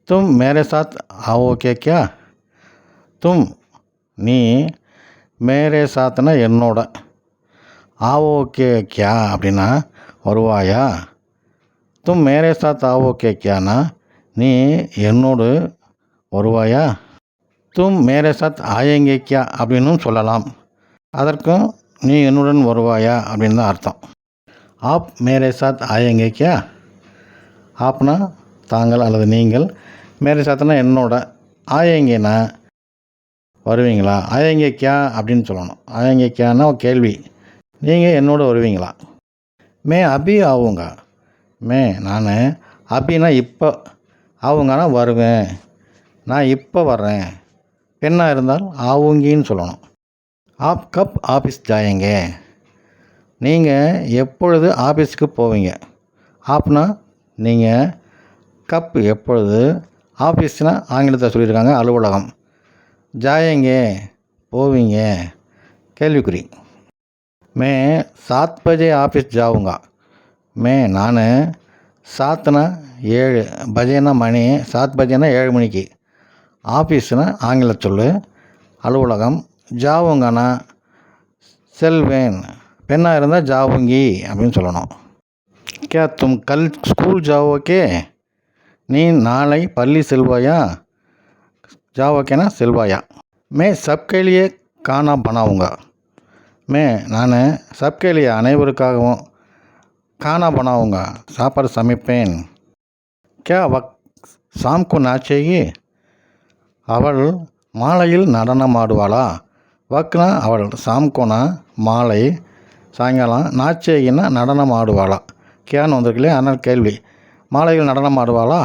तुम मेरे साथ आओगे क्या? तुम நீ மேரே சாத்னா என்னோட, ஆவோகே கியா அப்படின்னா வருவாயா. தும் மேரே சாத் ஆவோகே கியானா நீ என்னோடு வருவாயா. தும் மேரே சாத் ஆயேங்கே கியா அப்படின்னும் சொல்லலாம். அதற்கும் நீ என்னுடன் வருவாயா அப்படின்னு தான் அர்த்தம். ஆப் மேரே சாத் ஆயேங்கே கியா. ஆப்னா தாங்கள் அல்லது நீங்கள், மேரே சாத்னா என்னோட, ஆயேங்கேனா வருவீங்களா. ஆயேங்கே கியா அப்படின்னு சொல்லணும். ஆயேங்கே கியானா கேள்வி, நீங்கள் என்னோட வருவீங்களா. மே அபி ஆவுங்க. மே நான், அபினா இப்போ, ஆவுங்கன்னா வருவேன், நான் இப்போ வர்றேன். பெண்ணாக இருந்தால் ஆவுங்கின்னு சொல்லணும். ஆப் கப் ஆஃபீஸ் ஜாயேங்க. நீங்கள் எப்பொழுது ஆஃபீஸுக்கு போவீங்க. ஆப்னா நீங்கள், கப் எப்பொழுது, ஆஃபீஸ்னால் ஆங்கிலத்தில் சொல்லியிருக்காங்க அலுவலகம், ஜாயேங்கே போவீங்க கேள்விக்குறி. மே 7 பஜே ஆஃபீஸ் ஜாவுங்கா. மே நான், சாத்னா 7, பஜேனா மணி, 7 பஜேனா 7 மணிக்கு, ஆஃபீஸ்னா ஆங்கில சொல் அலுவலகம், ஜாவுங்கன்னா செல்வேன், பெண்ணாக இருந்தால் ஜாவுங்கி அப்படின்னு சொல்லணும். கியா தும் கல் ஸ்கூல் ஜாவோகே. நீ நாளை பள்ளி செல்வாயா. ஜாவோகேனா செல்வாயா. மே சப்கேலியே கானா பனாவுங்க. மே நான், சப்கேலியே அனைவருக்காகவும், கானா பனாவுங்க சாப்பாடு சமைப்பேன். கியா வக் சாம்கு நாச்சேகி. அவள் மாலையில் நடனம் ஆடுவாளா. வக்னா அவள், சாம்கோனா மாலை, சாயங்காலம், நாச்சேகின்னா நடனம் ஆடுவாளா. கியான்னு வந்திருக்குல்லையே, அதனால் கேள்வி, மாலையில் நடனம் ஆடுவாளா.